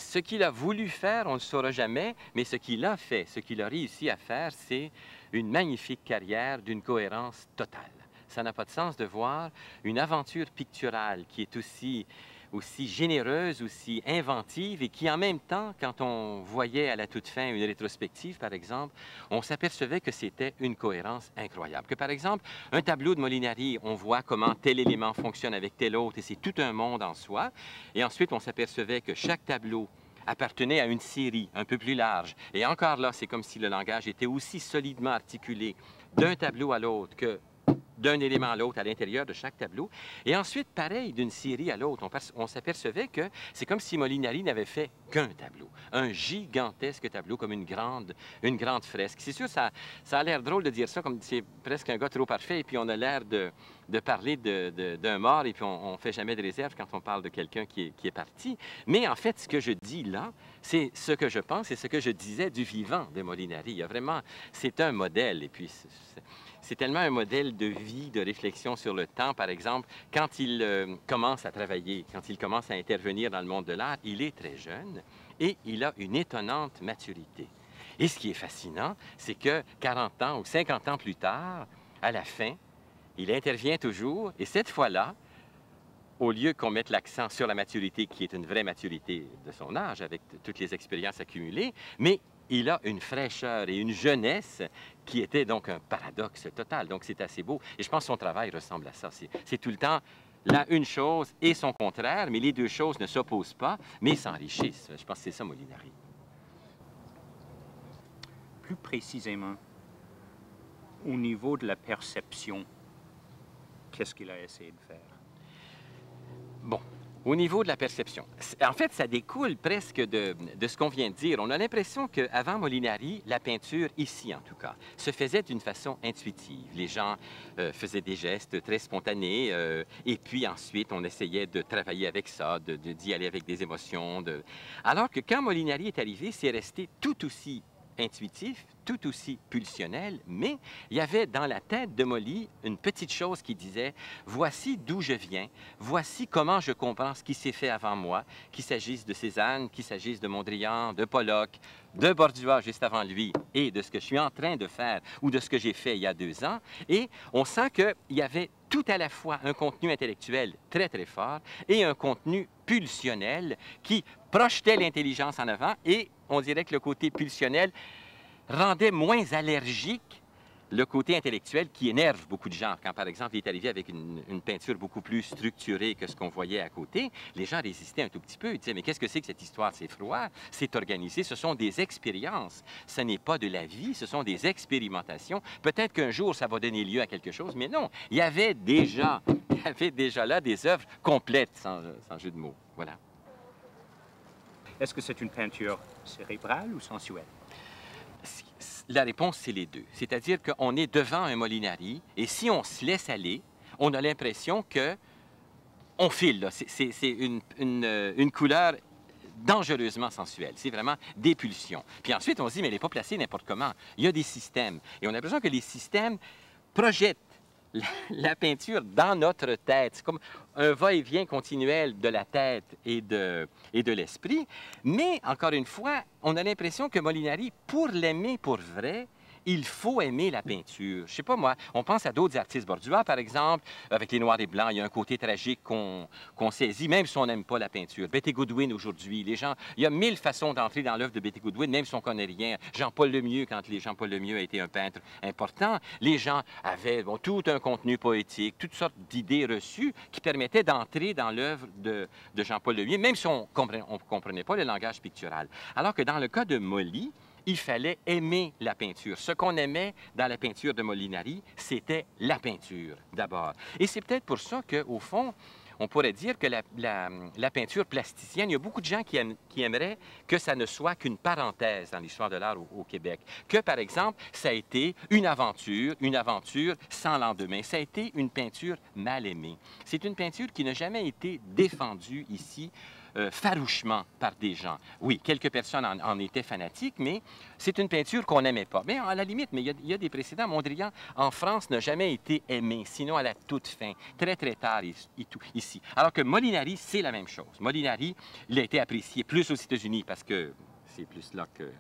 ce qu'il a voulu faire, on ne le saura jamais, mais ce qu'il a fait, ce qu'il a réussi à faire, c'est une magnifique carrière d'une cohérence totale. Ça n'a pas de sens de voir une aventure picturale qui est aussi généreuse, aussi inventive et qui, en même temps, quand on voyait à la toute fin une rétrospective, par exemple, on s'apercevait que c'était une cohérence incroyable. Que, par exemple, un tableau de Molinari, on voit comment tel élément fonctionne avec tel autre et c'est tout un monde en soi. Et ensuite, on s'apercevait que chaque tableau appartenait à une série un peu plus large. Et encore là, c'est comme si le langage était aussi solidement articulé d'un tableau à l'autre que d'un élément à l'autre à l'intérieur de chaque tableau. Et ensuite, pareil, d'une série à l'autre, on s'apercevait que c'est comme si Molinari n'avait fait qu'un tableau, un gigantesque tableau comme une grande fresque. C'est sûr, ça a l'air drôle de dire ça, comme c'est presque un gars trop parfait, et puis on a l'air de parler d'un mort, et puis on ne fait jamais de réserve quand on parle de quelqu'un qui est parti. Mais en fait, ce que je dis là, c'est ce que je pense et ce que je disais du vivant de Molinari. Il y a vraiment, c'est un modèle, et puis c'est tellement un modèle de vie, de réflexion sur le temps. Par exemple, quand il commence à travailler, quand il commence à intervenir dans le monde de l'art, il est très jeune et il a une étonnante maturité. Et ce qui est fascinant, c'est que 40 ans ou 50 ans plus tard, à la fin, il intervient toujours et cette fois-là, au lieu qu'on mette l'accent sur la maturité, qui est une vraie maturité de son âge, avec toutes les expériences accumulées, mais il a une fraîcheur et une jeunesse qui était donc un paradoxe total. Donc, c'est assez beau. Et je pense que son travail ressemble à ça. C'est tout le temps là une chose et son contraire, mais les deux choses ne s'opposent pas, mais s'enrichissent. Je pense que c'est ça, Molinari. Plus précisément, au niveau de la perception, qu'est-ce qu'il a essayé de faire? Bon, au niveau de la perception, en fait, ça découle presque de ce qu'on vient de dire. On a l'impression qu'avant Molinari, la peinture, ici en tout cas, se faisait d'une façon intuitive. Les gens faisaient des gestes très spontanés et puis ensuite, on essayait de travailler avec ça, d'y aller avec des émotions. Alors que quand Molinari est arrivé, c'est resté tout aussi intuitif, tout aussi pulsionnel, mais il y avait dans la tête de Molly une petite chose qui disait « Voici d'où je viens, voici comment je comprends ce qui s'est fait avant moi, qu'il s'agisse de Cézanne, qu'il s'agisse de Mondrian, de Pollock, de Bordua juste avant lui et de ce que je suis en train de faire ou de ce que j'ai fait il y a 2 ans. » Et on sent qu'il y avait tout à la fois un contenu intellectuel très, très fort et un contenu pulsionnel qui projetait l'intelligence en avant et on dirait que le côté pulsionnel rendait moins allergique le côté intellectuel qui énerve beaucoup de gens. Quand, par exemple, il est arrivé avec une peinture beaucoup plus structurée que ce qu'on voyait à côté, les gens résistaient un tout petit peu. Ils disaient, mais qu'est-ce que c'est que cette histoire? C'est froid, c'est organisé, ce sont des expériences. Ce n'est pas de la vie, ce sont des expérimentations. Peut-être qu'un jour, ça va donner lieu à quelque chose, mais non. Il y avait déjà là des œuvres complètes, sans jeu de mots. Voilà. Est-ce que c'est une peinture cérébrale ou sensuelle? La réponse, c'est les deux. C'est-à-dire qu'on est devant un Molinari et si on se laisse aller, on a l'impression qu'on file. C'est une couleur dangereusement sensuelle. C'est vraiment des pulsions. Puis ensuite, on se dit, mais elle n'est pas placée n'importe comment. Il y a des systèmes. Et on a l'impression que les systèmes projettent la peinture dans notre tête. C'est comme un va-et-vient continuel de la tête et de l'esprit. Mais, encore une fois, on a l'impression que Molinari, pour l'aimer pour vrai, il faut aimer la peinture. Je sais pas moi, on pense à d'autres artistes. Bordua, par exemple, avec les noirs et blancs, il y a un côté tragique qu'on saisit, même si on n'aime pas la peinture. Betty Goodwin, aujourd'hui, les gens... Il y a 1000 façons d'entrer dans l'œuvre de Betty Goodwin, même si on ne connaît rien. Jean-Paul Lemieux, quand Jean-Paul Lemieux a été un peintre important, les gens avaient tout un contenu poétique, toutes sortes d'idées reçues qui permettaient d'entrer dans l'œuvre de Jean-Paul Lemieux, même si on ne comprenait pas le langage pictural. Alors que dans le cas de Molly, il fallait aimer la peinture. Ce qu'on aimait dans la peinture de Molinari, c'était la peinture, d'abord. Et c'est peut-être pour ça qu'au fond, on pourrait dire que la peinture plasticienne, il y a beaucoup de gens qui aimeraient que ça ne soit qu'une parenthèse dans l'histoire de l'art au Québec. Que, par exemple, ça a été une aventure sans lendemain. Ça a été une peinture mal aimée. C'est une peinture qui n'a jamais été défendue ici farouchement par des gens. Oui, quelques personnes en étaient fanatiques, mais c'est une peinture qu'on n'aimait pas. Mais à la limite, mais il y a des précédents. Mondrian, en France, n'a jamais été aimé, sinon à la toute fin, très, très tard ici. Alors que Molinari, c'est la même chose. Molinari, il a été apprécié plus aux États-Unis parce que c'est plus là que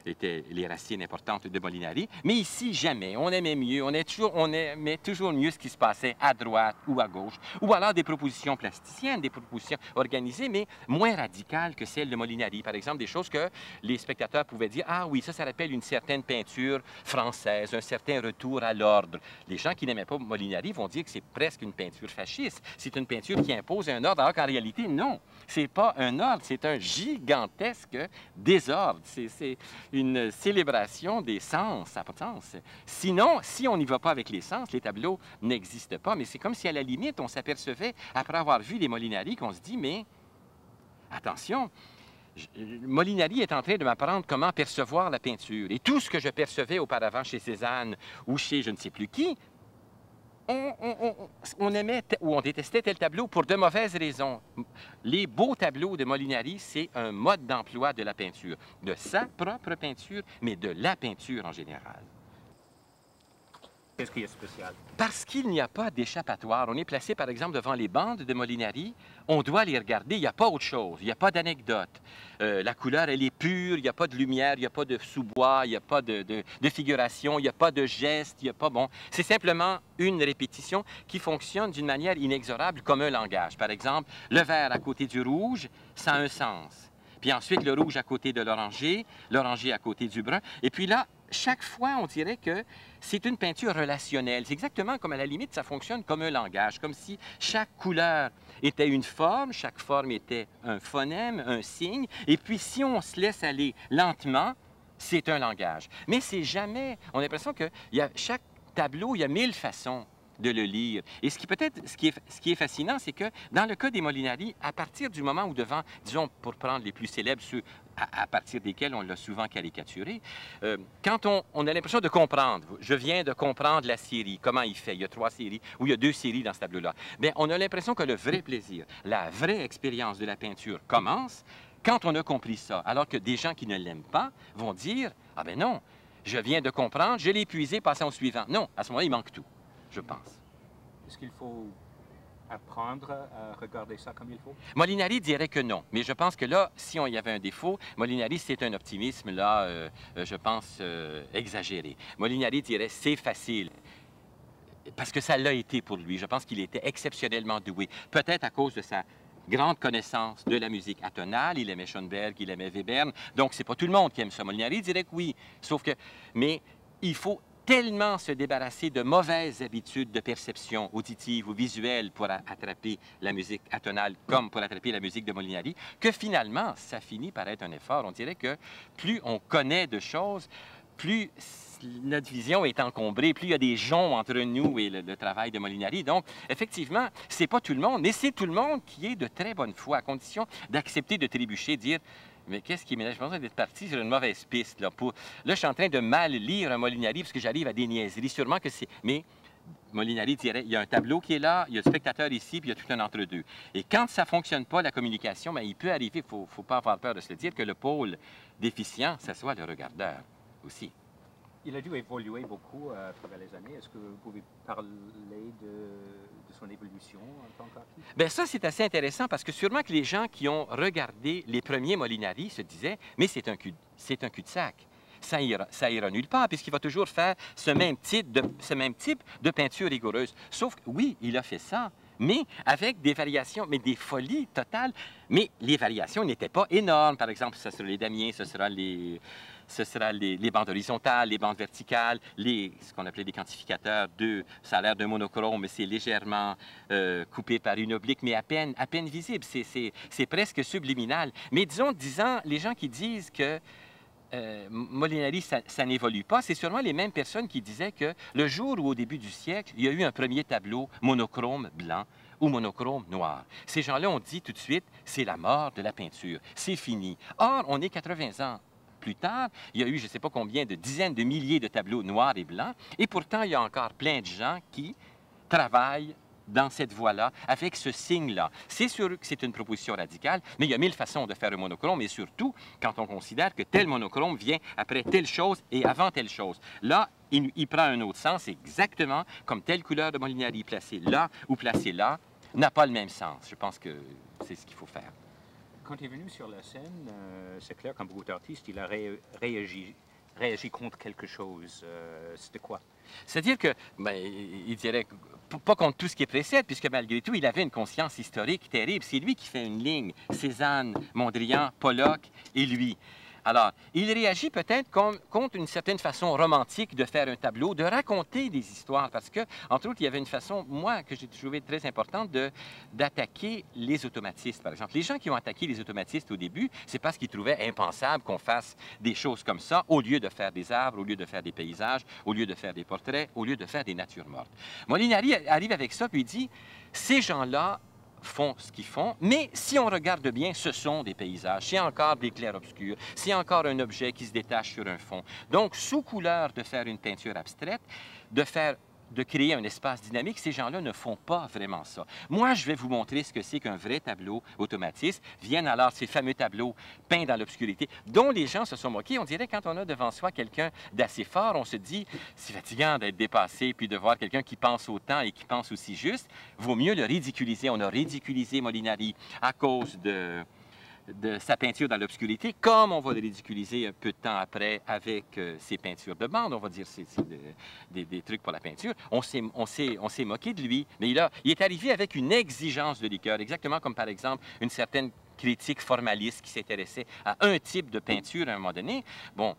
étaient les racines importantes de Molinari. Mais ici, jamais. On aimait mieux. On aimait toujours mieux ce qui se passait à droite ou à gauche. Ou alors des propositions plasticiennes, des propositions organisées, mais moins radicales que celles de Molinari. Par exemple, des choses que les spectateurs pouvaient dire, ah oui, ça rappelle une certaine peinture française, un certain retour à l'ordre. Les gens qui n'aimaient pas Molinari vont dire que c'est presque une peinture fasciste. C'est une peinture qui impose un ordre, alors qu'en réalité, non. C'est pas un ordre, c'est un gigantesque désordre. C'est une célébration des sens, ça n'a pas de sens. Sinon, si on n'y va pas avec les sens, les tableaux n'existent pas. Mais c'est comme si, à la limite, on s'apercevait, après avoir vu les Molinari, qu'on se dit, mais attention, Molinari est en train de m'apprendre comment percevoir la peinture. Et tout ce que je percevais auparavant chez Cézanne ou chez je ne sais plus qui, on aimait ou on détestait tel tableau pour de mauvaises raisons. Les beaux tableaux de Molinari, c'est un mode d'emploi de la peinture. De sa propre peinture, mais de la peinture en général. Qu'est-ce qui est spécial? Parce qu'il n'y a pas d'échappatoire. On est placé, par exemple, devant les bandes de Molinari. On doit les regarder. Il n'y a pas autre chose. Il n'y a pas d'anecdote. La couleur, elle est pure. Il n'y a pas de lumière. Il n'y a pas de sous-bois. Il n'y a pas de figuration. Il n'y a pas de geste. Il n'y a pas... Bon, c'est simplement une répétition qui fonctionne d'une manière inexorable comme un langage. Par exemple, le vert à côté du rouge, ça a un sens. Puis ensuite, le rouge à côté de l'oranger à côté du brun. Et puis là, chaque fois, on dirait que c'est une peinture relationnelle. C'est exactement comme, à la limite, ça fonctionne comme un langage, comme si chaque couleur était une forme, chaque forme était un phonème, un signe. Et puis, si on se laisse aller lentement, c'est un langage. Mais c'est jamais... On a l'impression que chaque tableau, il y a 1000 façons de le lire. Et ce qui est fascinant, c'est que dans le cas des Molinari, à partir du moment où devant, disons, pour prendre les plus célèbres, ceux à partir desquels on l'a souvent caricaturé, quand on a l'impression de comprendre, je viens de comprendre la série, comment il fait, il y a 3 séries, ou il y a 2 séries dans ce tableau-là, bien, on a l'impression que le vrai plaisir, la vraie expérience de la peinture commence quand on a compris ça. Alors que des gens qui ne l'aiment pas vont dire, ah ben non, je viens de comprendre, je l'ai épuisé, passons au suivant. Non, à ce moment-là, il manque tout. Je pense. Est-ce qu'il faut apprendre à regarder ça comme il faut? Molinari dirait que non, mais je pense que là, si on y avait un défaut, Molinari, c'est un optimisme, là, je pense, exagéré. Molinari dirait, c'est facile, parce que ça l'a été pour lui. Je pense qu'il était exceptionnellement doué, peut-être à cause de sa grande connaissance de la musique atonale. Il aimait Schoenberg, il aimait Webern, donc c'est pas tout le monde qui aime ça. Molinari dirait que oui, sauf que... Mais il faut tellement se débarrasser de mauvaises habitudes de perception auditive ou visuelle pour attraper la musique atonale comme pour attraper la musique de Molinari, que finalement, ça finit par être un effort. On dirait que plus on connaît de choses, plus notre vision est encombrée, plus il y a des joncs entre nous et le travail de Molinari. Donc, effectivement, c'est pas tout le monde, mais c'est tout le monde qui est de très bonne foi, à condition d'accepter de trébucher, dire... Mais qu'est-ce qui m'énerve? Je pense d'être parti sur une mauvaise piste. Là, là, je suis en train de mal lire un Molinari parce que j'arrive à des niaiseries. Sûrement que c'est... Mais Molinari dirait, il y a un tableau qui est là, il y a le spectateur ici, puis il y a tout un entre-deux. Et quand ça ne fonctionne pas, la communication, bien, il peut arriver, il ne faut pas avoir peur de se le dire, que le pôle déficient, ça soit le regardeur aussi. Il a dû évoluer beaucoup à travers les années. Est-ce que vous pouvez parler de son évolution en tant qu'artiste? Bien, ça, c'est assez intéressant parce que sûrement que les gens qui ont regardé les premiers Molinari se disaient, mais c'est un cul-de-sac. Ça ira nulle part, puisqu'il va toujours faire ce même type de peinture rigoureuse. Sauf que, oui, il a fait ça, mais avec des variations, mais des folies totales. Mais les variations n'étaient pas énormes. Par exemple, ce sera les damiers, ce sera les bandes horizontales, les bandes verticales, ce qu'on appelait des quantificateurs. Ça a l'air d'un monochrome, mais c'est légèrement coupé par une oblique, mais à peine visible. C'est presque subliminal. Mais disons, les gens qui disent que Molinari, ça n'évolue pas, c'est sûrement les mêmes personnes qui disaient que le jour où, au début du siècle, il y a eu un premier tableau monochrome blanc ou monochrome noir. Ces gens-là ont dit tout de suite, c'est la mort de la peinture, c'est fini. Or, on est 80 ans plus tard, il y a eu je ne sais pas combien de dizaines de milliers de tableaux noirs et blancs, et pourtant, il y a encore plein de gens qui travaillent dans cette voie-là, avec ce signe-là. C'est sûr que c'est une proposition radicale, mais il y a 1000 façons de faire un monochrome, et surtout quand on considère que tel monochrome vient après telle chose et avant telle chose. Là, il prend un autre sens, exactement comme telle couleur de Molinari placée là ou placée là n'a pas le même sens. Je pense que c'est ce qu'il faut faire. Quand il est venu sur la scène, c'est clair qu'en beaucoup d'artistes, il a réagi contre quelque chose. C'était quoi? C'est-à-dire que, ben, il dirait, pas contre tout ce qui précède, puisque malgré tout, il avait une conscience historique terrible. C'est lui qui fait une ligne, Cézanne, Mondrian, Pollock et lui. Alors, il réagit peut-être contre une certaine façon romantique de faire un tableau, de raconter des histoires, parce que, entre autres, il y avait une façon, moi, que j'ai trouvé très importante, d'attaquer les automatistes, par exemple. Les gens qui ont attaqué les automatistes au début, c'est parce qu'ils trouvaient impensable qu'on fasse des choses comme ça, au lieu de faire des arbres, au lieu de faire des paysages, au lieu de faire des portraits, au lieu de faire des natures mortes. Molinari arrive avec ça, puis il dit, ces gens-là font ce qu'ils font, mais si on regarde bien, ce sont des paysages. C'est encore des clairs-obscurs, c'est encore un objet qui se détache sur un fond. Donc, sous couleur de faire une peinture abstraite, de créer un espace dynamique, ces gens-là ne font pas vraiment ça. Moi, je vais vous montrer ce que c'est qu'un vrai tableau automatiste. Viennent alors ces fameux tableaux peints dans l'obscurité, dont les gens se sont moqués. On dirait quand on a devant soi quelqu'un d'assez fort, on se dit, c'est fatigant d'être dépassé, puis de voir quelqu'un qui pense autant et qui pense aussi juste. Vaut mieux le ridiculiser. On a ridiculisé Molinari à cause de sa peinture dans l'obscurité, comme on va le ridiculiser un peu de temps après avec ses peintures de bande, on va dire c'est des trucs pour la peinture. On s'est moqué de lui, mais il est arrivé avec une exigence de liqueur, exactement comme par exemple une certaine critique formaliste qui s'intéressait à un type de peinture à un moment donné. Bon,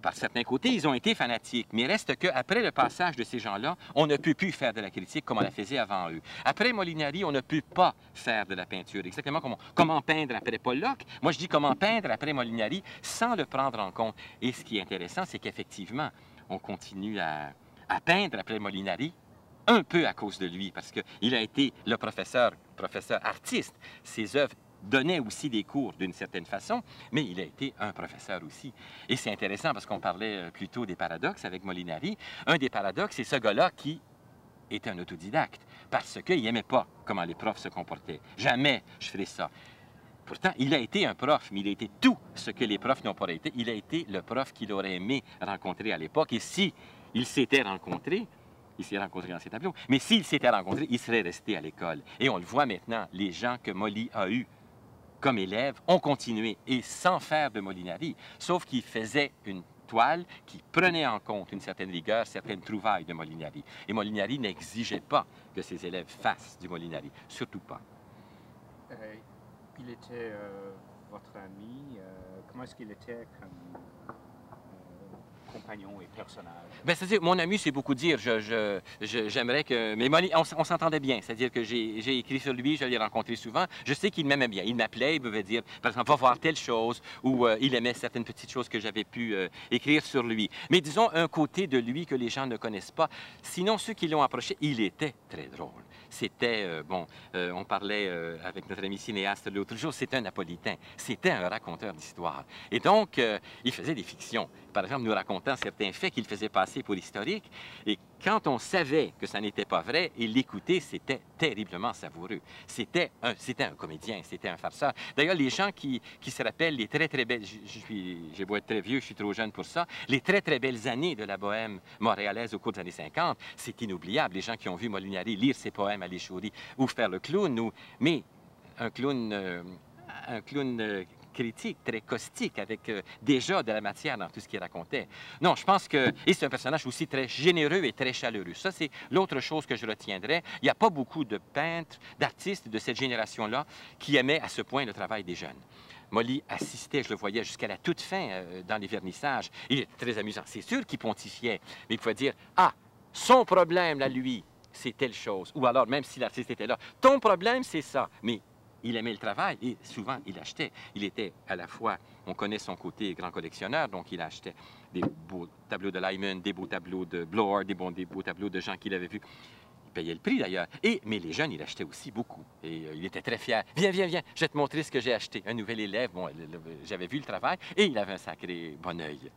par certains côtés, ils ont été fanatiques, mais reste qu'après le passage de ces gens-là, on ne peut plus faire de la critique comme on la faisait avant eux. Après Molinari, on ne peut pas faire de la peinture, exactement comme comment peindre après Pollock. Moi, je dis comment peindre après Molinari sans le prendre en compte. Et ce qui est intéressant, c'est qu'effectivement, on continue à peindre après Molinari, un peu à cause de lui, parce qu'il a été le professeur artiste. Ses œuvres donnait aussi des cours d'une certaine façon, mais il a été un professeur aussi. Et c'est intéressant parce qu'on parlait plutôt des paradoxes avec Molinari. Un des paradoxes, c'est ce gars-là qui était un autodidacte parce qu'il n'aimait pas comment les profs se comportaient. Jamais je ferais ça. Pourtant, il a été un prof, mais il a été tout ce que les profs n'ont pas été. Il a été le prof qu'il aurait aimé rencontrer à l'époque. Et si il s'était rencontré, il s'est rencontré dans ses tableaux, mais s'il s'était rencontré, il serait resté à l'école. Et on le voit maintenant, les gens que Molly a eus comme élèves ont continué, et sans faire de Molinari, sauf qu'il faisait une toile qui prenait en compte une certaine rigueur, certaines trouvailles de Molinari. Et Molinari n'exigeait pas que ses élèves fassent du Molinari, surtout pas. Il était votre ami. Comment est-ce qu'il était comme compagnon et personnage? Bien, c'est-à-dire, mon ami, c'est beaucoup dire. J'aimerais que... Mais on s'entendait bien. C'est-à-dire que j'ai écrit sur lui, je l'ai rencontré souvent. Je sais qu'il m'aimait bien. Il m'appelait, il pouvait dire, par exemple, va voir telle chose, ou il aimait certaines petites choses que j'avais pu écrire sur lui. Mais disons, un côté de lui que les gens ne connaissent pas. Sinon, ceux qui l'ont approché, il était très drôle. C'était, on parlait avec notre ami cinéaste l'autre jour, c'était un napolitain. C'était un raconteur d'histoire. Et donc, il faisait des fictions. Par exemple, nous racontant certains faits qu'il faisait passer pour historiques. Et quand on savait que ça n'était pas vrai, et l'écouter, c'était terriblement savoureux. C'était un comédien, c'était un farceur. D'ailleurs, les gens qui se rappellent les très, très belles... J'ai beau être très vieux, je suis trop jeune pour ça. Les très, très belles années de la bohème montréalaise au cours des années 50, c'est inoubliable. Les gens qui ont vu Molinari lire ses poèmes à l'échourie ou faire le clown, mais un clown critique, très caustique, avec déjà de la matière dans tout ce qu'il racontait. Non, je pense que... Et c'est un personnage aussi très généreux et très chaleureux. Ça, c'est l'autre chose que je retiendrai. Il n'y a pas beaucoup de peintres, d'artistes de cette génération-là qui aimaient à ce point le travail des jeunes. Molly assistait, je le voyais jusqu'à la toute fin dans les vernissages. Il était très amusant. C'est sûr qu'il pontifiait, mais il pouvait dire « Ah, son problème, là, lui, c'est telle chose. » Ou alors, même si l'artiste était là, « Ton problème, c'est ça. » Mais il aimait le travail et souvent, il achetait. Il était à la fois, on connaît son côté grand collectionneur, donc il achetait des beaux tableaux de Lyman, des beaux tableaux de Bloor, des beaux tableaux de gens qu'il avait vus. Il payait le prix, d'ailleurs. Mais les jeunes, il achetait aussi beaucoup. Et il était très fier. « Viens, viens, viens, je vais te montrer ce que j'ai acheté. » Un nouvel élève, bon, j'avais vu le travail et il avait un sacré bon œil.